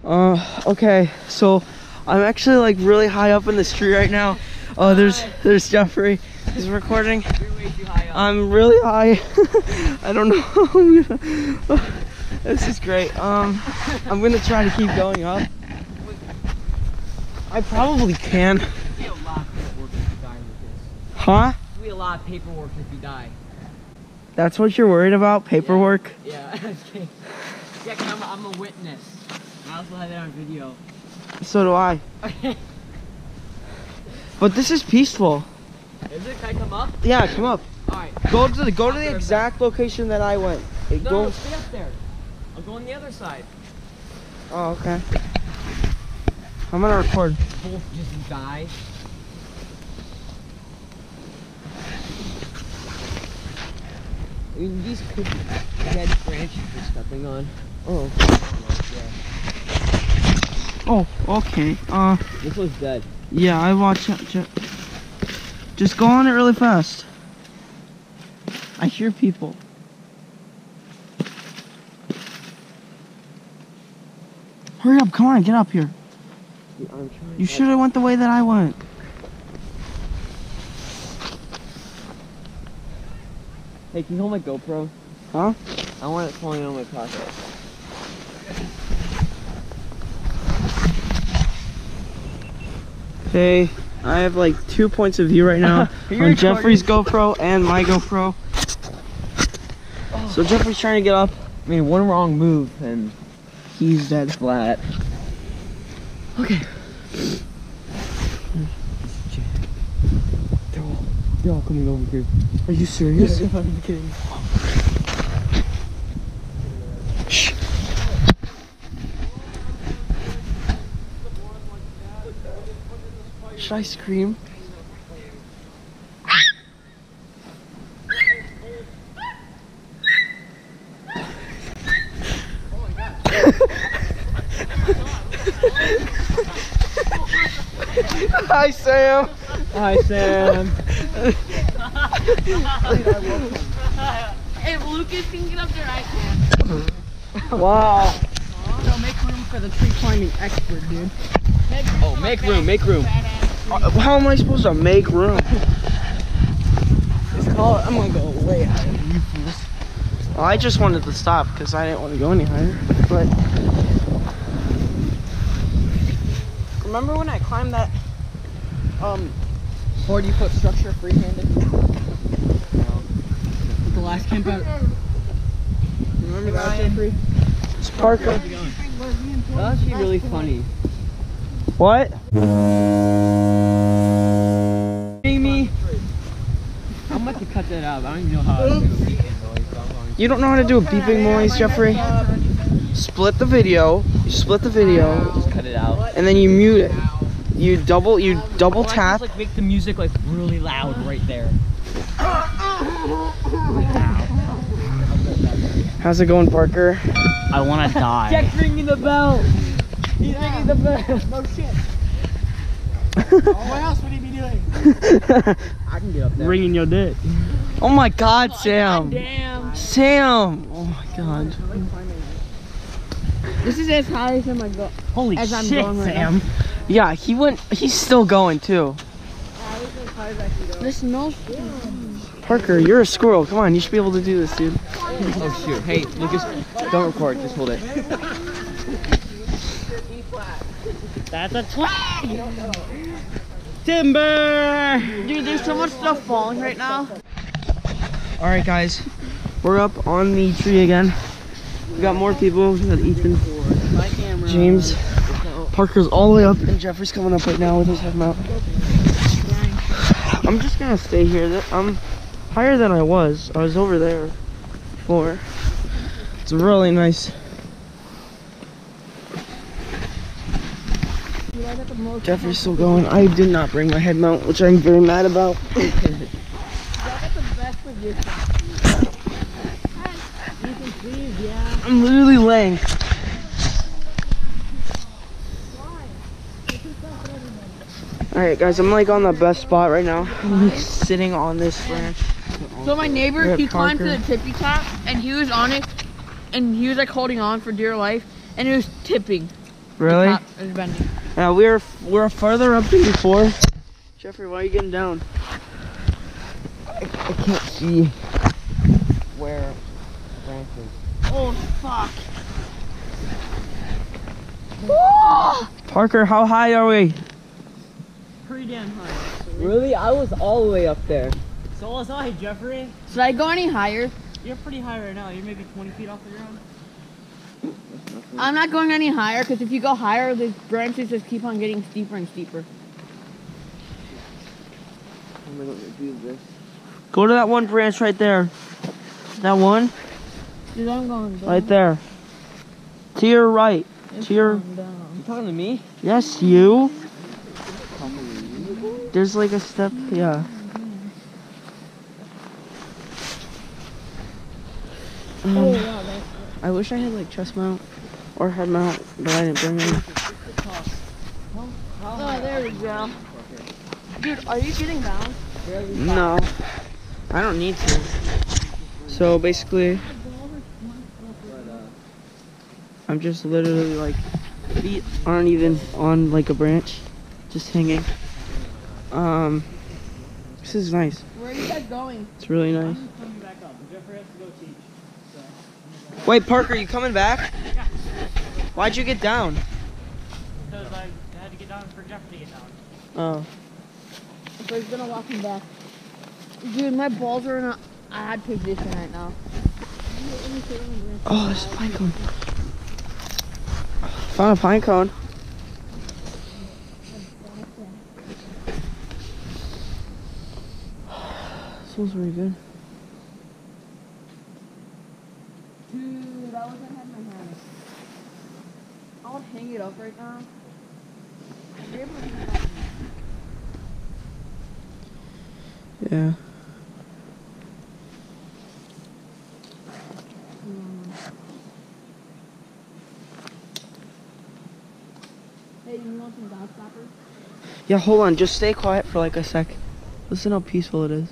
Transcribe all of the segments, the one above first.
Okay, so I'm actually like really high up in this tree right now. There's Jeffrey. He's recording. You're way too high up. I'm really high. I don't know. This is great. I'm gonna try to keep going up. I probably can. It'll be a lot of paperwork if you die with this. Huh? It'll be a lot of paperwork if you die. That's what you're worried about? Paperwork? Yeah. Okay. Yeah, cause I'm a witness. I also have it on video. So do I. Okay. But this is peaceful. Is it? Can I come up? Yeah, come up. Alright. Go to the exact location that I went. No, stay up there. I'm going the other side. Oh, okay. I'm gonna record. Both just die. I mean, these could be dead branches we're stepping on. Oh. Oh, okay. This one's dead. Yeah, I watch it. Just go on it really fast. I hear people. Hurry up, come on, get up here. Yeah, I'm trying. You should have went the way that I went. Hey, can you hold my GoPro? Huh? I want it falling out of my pocket. Okay, I have like 2 points of view right now on Jeffrey's GoPro and my GoPro. Oh. So Jeffrey's trying to get up. I mean, one wrong move and He's dead. flat. Okay. They're all coming over here. Are you serious? Yeah, I'm kidding. Shh. Should I scream? Hi, Sam. Hi, Sam. If Lucas can get up there, I can. Wow. So make room for the tree climbing expert, dude. Oh, make room, make room. How am I supposed to make room? It's called, I'm gonna go way higher. Well, I just wanted to stop because I didn't want to go any higher. But remember when I climbed that 40-foot structure free-handed? The last camp out. Remember that, Jeffrey? it's Parker? That's actually really funny. What? Amy! I'm about to cut that out. I don't even know how to do it. You don't know how to do a beeping noise, Jeffrey? Split the video. You split the video, Just cut it out. and then you mute it. You double tap. Just, like, make the music like really loud right there. How's it going, Parker? I want to die. Jack's ringing the bell. He's ringing the bell. No shit. What else would he be doing? I can get up there. Ringing your dick. Oh my God, Sam! Damn. Sam! Oh my God! This is as high as I'm go. Holy As I'm shit, going right Sam. Yeah, he's still going too. This smells. Parker, you're a squirrel. Come on, you should be able to do this, dude. Oh shoot. Hey, Lucas, don't record. Just hold it. That's a twig. Timber. Dude, there's so much stuff falling right now. All right, guys, we're up on the tree again. We got more people. We got Ethan, My camera. James, Parker's all the way up, and Jeffrey's coming up right now with his head mount. I'm just gonna stay here. I'm higher than I was. I was over there before. It's really nice. Jeffrey's still going. I did not bring my head mount, which I'm very mad about. I'm literally laying. Alright guys, I'm like on the best spot right now. I'm like sitting on this branch. So my neighbor, Rip he climbed to Parker. the tippy top, and he was on it, and he was like holding on for dear life, and it was tipping. Really? It's bending. Yeah, we're farther up than before. Jeffrey, why are you getting down? I can't see where branches. Oh, fuck. Parker, how high are we? Pretty damn high. Really? I was all the way up there. So was I, Jeffrey. Should I go any higher? You're pretty high right now. You're maybe 20 feet off the ground. I'm not going any higher because if you go higher, the branches just keep on getting steeper and steeper. How am I going to do this? Go to that one branch right there. That one? Dude, I'm going down. Right there. To your right. It's To your... going down. You talking to me? Yes, you. There's like a step, yeah. Oh, yeah, that's I wish I had like chest mount or head mount, but I didn't bring any. Oh, there we go. Dude, are you getting down? No, I don't need to. So basically, I'm just literally like, feet aren't even on like a branch, just hanging. This is nice. Where are you guys going? It's really nice. I'm coming back up. Jeffrey has to go teach. So, Wait, Parker, you coming back? Yeah. Why'd you get down? Because I had to get down for Jeffrey to get down. Oh. So he's gonna walk him back. Dude, my balls are in an odd position right now. Oh, there's a pine cone. Found a pine cone. Smells really good. Dude, I wish I had my hand. I would hang it up right now. I'd be able to hang it up. Yeah. Hey, you want some dog stoppers? Yeah, hold on. Just stay quiet for like a sec. Listen how peaceful it is.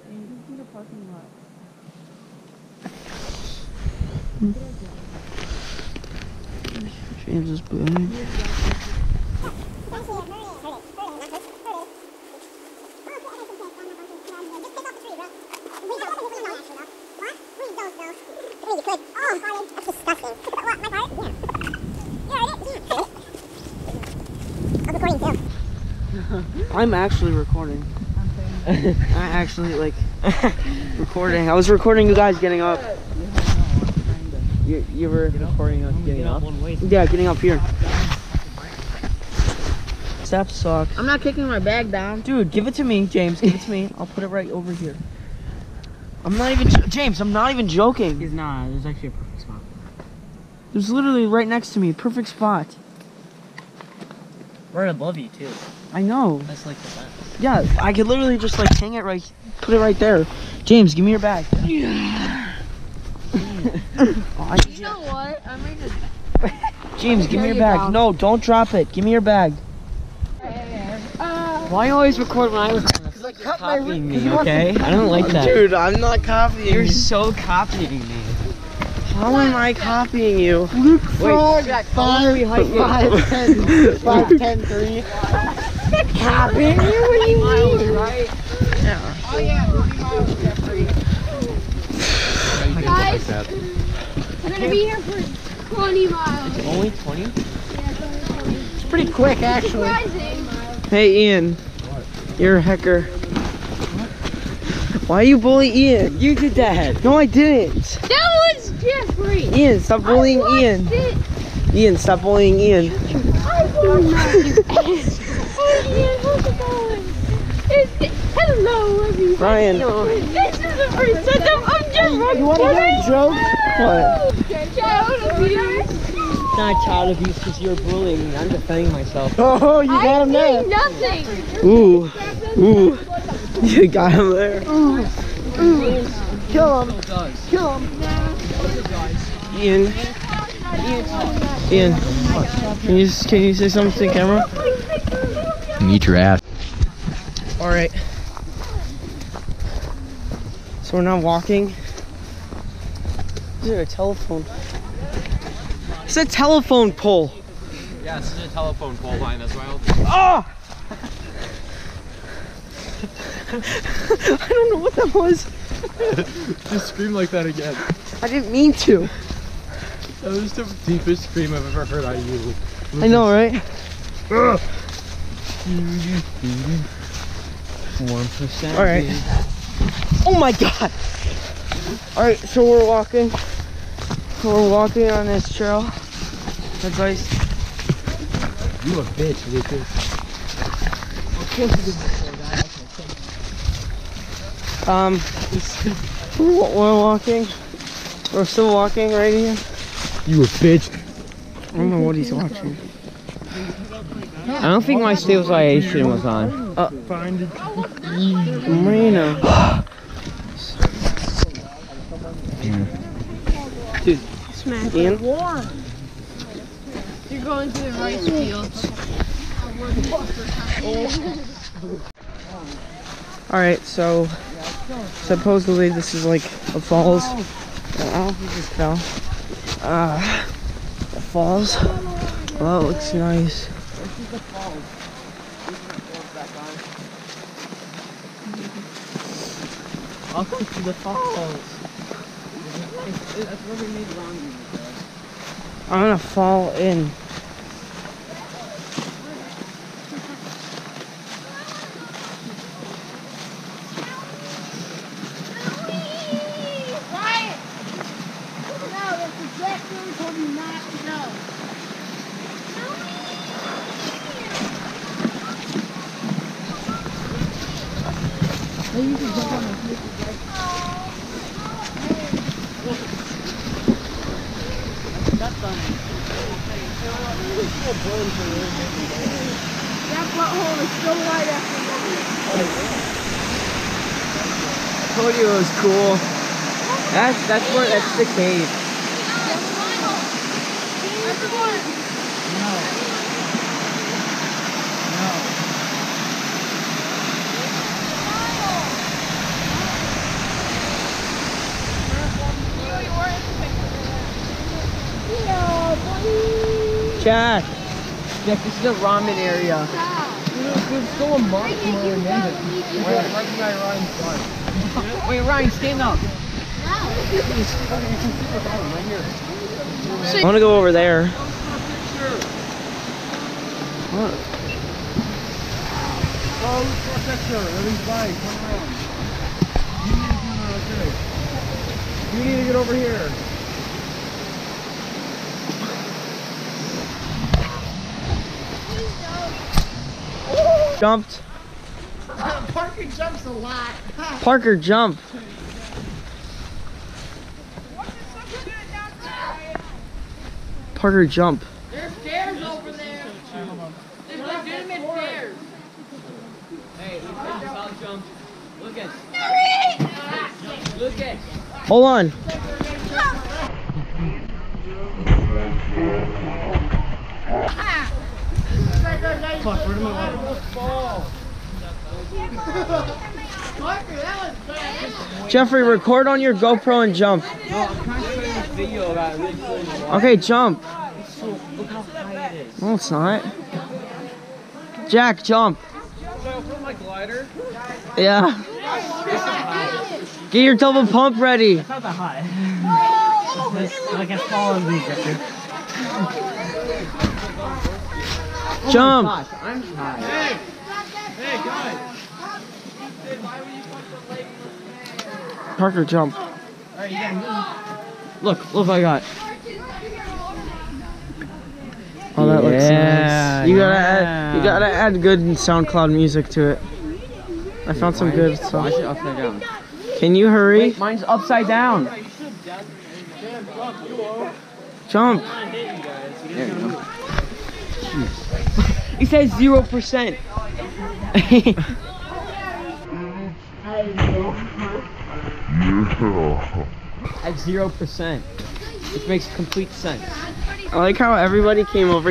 Hey, you can see the parking lot. James is bleeding. I'm actually recording. I actually like recording. I was recording you guys getting up. You were recording us getting up? Yeah, getting up here. That sucks. I'm not kicking my bag down. Dude, give it to me, James. Give it to me. I'll put it right over here. I'm not even James, I'm not even joking. He's not. There's actually a perfect spot. There's literally right next to me. Perfect spot. Right above you, too. I know. That's like the best. Yeah, I could literally just like hang it right, put it right there. James, give me your bag. Oh, You know what? I might just... James, give me your you bag. down. No, don't drop it. Give me your bag. Why you always record when I was copying me, okay? I don't like that. Dude, I'm not copying You're you. so copying me. How am I copying you? Wait, Jack, how are we hiking? 5'10", 3. Copying you? What do you mean? Right? Yeah. Oh, yeah. 3 miles, Jeffrey. Guys, I'm gonna be here for 20 miles. Only 20? It's pretty quick, actually. Surprising. Hey, Ian. You're a hecker. Why you bully Ian? You did that. No, I didn't. That was Jeffrey. Ian, stop bullying Ian. Ian, stop bullying Ian. I do not do that. Hey, Ian, how's it going? Hello, everybody. Ryan. This is the first time I'm just You want to hear a joke? What? Child abuse. It's not child abuse because you're bullying me. I'm defending myself. Oh, you got him I there. did nothing. Ooh. Ooh. You got him there. Kill him. Kill him. Ian. Ian. Can you say something to the camera? Eat your ass. Alright. So we're now walking. Is there a telephone? It's a telephone pole. Yeah, this is a telephone pole line as well. Oh! I don't know what that was. Just scream like that again. I didn't mean to. That was the deepest scream I've ever heard out of you. I know, right? 1%. All right. Oh my God. All right, so we're walking. On this trail. That's nice. You a bitch, Lucas. We're walking. We're still walking right here. You a bitch. I don't know what he's watching. I don't think my stabilization was on. Marina. Dude, Smack. Ian? You're going to the rice fields. Alright, so supposedly this is like a falls. I don't know if he just fell. The falls. Well, it looks nice. Welcome to the falls. That's where we made wrong. I'm gonna fall in. Quiet! No, that's exactly what we told you not to go. You can jump on my feet. That butthole is still wide after I told you it was cool. That's the cave. Jack, Jack, this is a ramen area. There's still a mark from where we made it. Right by Ryan's car. Wait, Ryan, stand up. I want to go over there. What? Oh, look for a picture. Everything's fine. Come around. You need to get over here. Jumped. Parker jumps a lot. Parker, jump. Parker, jump. There's stairs over there. There's legitimate stairs. Hey, I'll jump. Look at. Look at. Hold on. Fuck, where did my fall? Parker, that was bad. Jeffrey, record on your GoPro and jump. No, I'm trying to show you this video about really cool in the water. Okay, jump. So, look how high it is. No, it's not. Jack, jump. So, from my glider, Yeah. Get your double pump ready. it's not that high. Like as tall as me, Jeffrey. Jump. Oh my gosh, I'm high. Hey, guys. Parker, jump. Alright, you gotta move. Look what I got. Oh, that looks Yeah, nice. You gotta add good SoundCloud music to it. I found some good Why stuff. is it upside down? Can you hurry? Wait, mine's upside down. Jump. There you go. It says 0%. At 0%. Which makes complete sense. I like how everybody came over here.